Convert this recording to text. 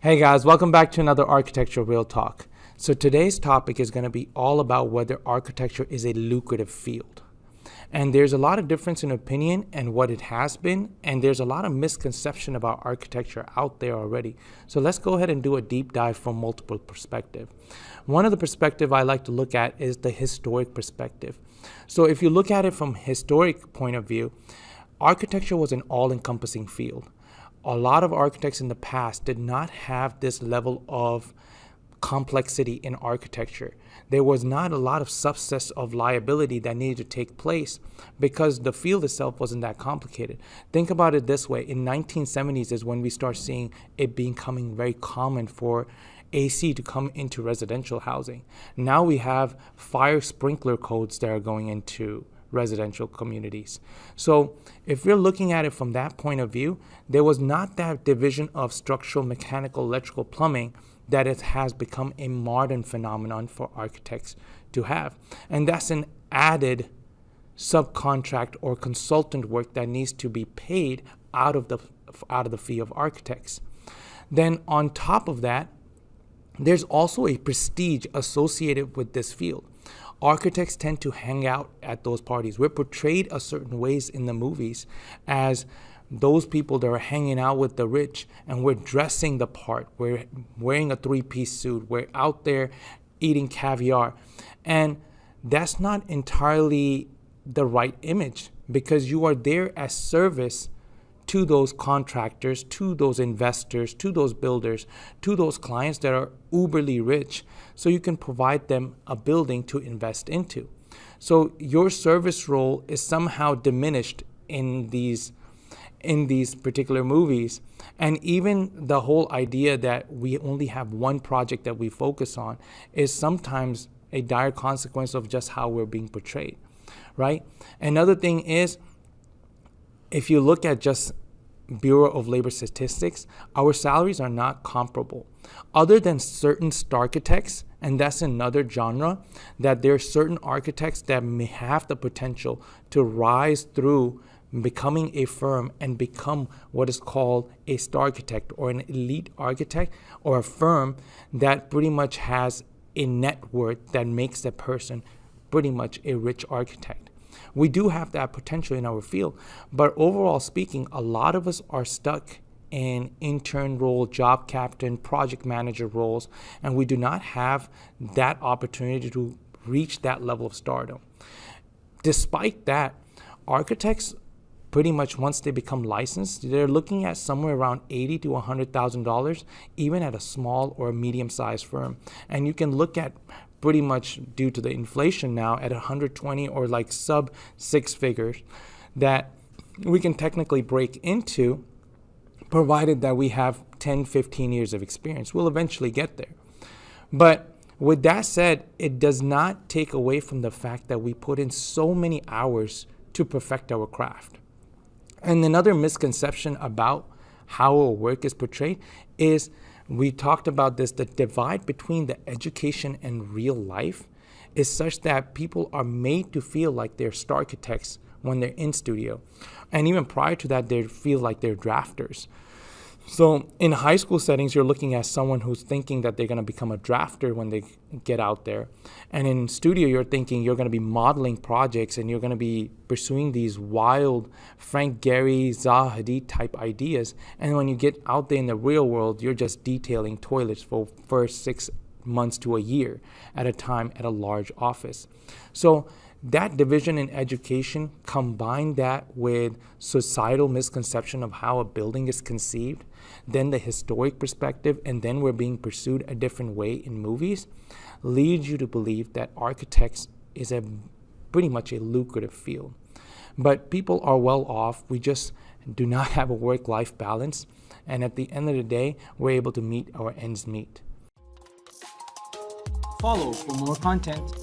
Hey guys, welcome back to another Architecture Real Talk. So today's topic is going to be all about whether architecture is a lucrative field. And there's a lot of difference in opinion and what it has been, and there's a lot of misconception about architecture out there already. So let's go ahead and do a deep dive from multiple perspectives. One of the perspectives I like to look at is the historic perspective. So if you look at it from historic point of view, architecture was an all-encompassing field. A lot of architects in the past did not have this level of complexity in architecture. There was not a lot of subsets of liability that needed to take place because the field itself wasn't that complicated. Think about it this way. In 1970s is when we start seeing it becoming very common for AC to come into residential housing. Now we have fire sprinkler codes that are going into residential communities. So if we're looking at it from that point of view, there was not that division of structural, mechanical, electrical, plumbing that it has become a modern phenomenon for architects to have. And that's an added subcontract or consultant work that needs to be paid out of the fee of architects. Then on top of that, there's also a prestige associated with this field. Architects tend to hang out at those parties. We're portrayed a certain ways in the movies as those people that are hanging out with the rich, and we're dressing the part. We're wearing a three-piece suit. We're out there eating caviar. And that's not entirely the right image because you are there as service to those contractors, to those investors, to those builders, to those clients that are uberly rich, so you can provide them a building to invest into. So your service role is somehow diminished in these particular movies. And even the whole idea that we only have one project that we focus on is sometimes a dire consequence of just how we're being portrayed, right? Another thing is, if you look at just Bureau of Labor Statistics, our salaries are not comparable. Other than certain Starchitects, and that's another genre, that there are certain architects that may have the potential to rise through becoming a firm and become what is called a Starchitect or an elite architect, or a firm that pretty much has a net worth that makes that person pretty much a rich architect. We do have that potential in our field, but overall speaking, a lot of us are stuck in intern role, job captain, project manager roles, and we do not have that opportunity to reach that level of stardom. Despite that, architects pretty much, once they become licensed, they're looking at somewhere around $80,000 to $100,000, even at a small or medium-sized firm. And you can look at pretty much, due to the inflation now, at 120 or like sub six figures that we can technically break into, provided that we have 10, 15 years of experience. We'll eventually get there. But with that said, it does not take away from the fact that we put in so many hours to perfect our craft. And another misconception about how our work is portrayed is, we talked about this, the divide between the education and real life is such that people are made to feel like they're Starchitects when they're in studio. And even prior to that, they feel like they're drafters. So in high school settings, you're looking at someone who's thinking that they're going to become a drafter when they get out there. And in studio, you're thinking you're going to be modeling projects and you're going to be pursuing these wild Frank Gehry, Zaha Hadid type ideas. And when you get out there in the real world, you're just detailing toilets for first 6 months to a year at a time at a large office. So that division in education, combine that with societal misconception of how a building is conceived, then the historic perspective, and then we're being pursued a different way in movies, leads you to believe that architects is pretty much a lucrative field. But people are well off. We just do not have a work-life balance. And at the end of the day, we're able to meet our ends meet. Follow for more content.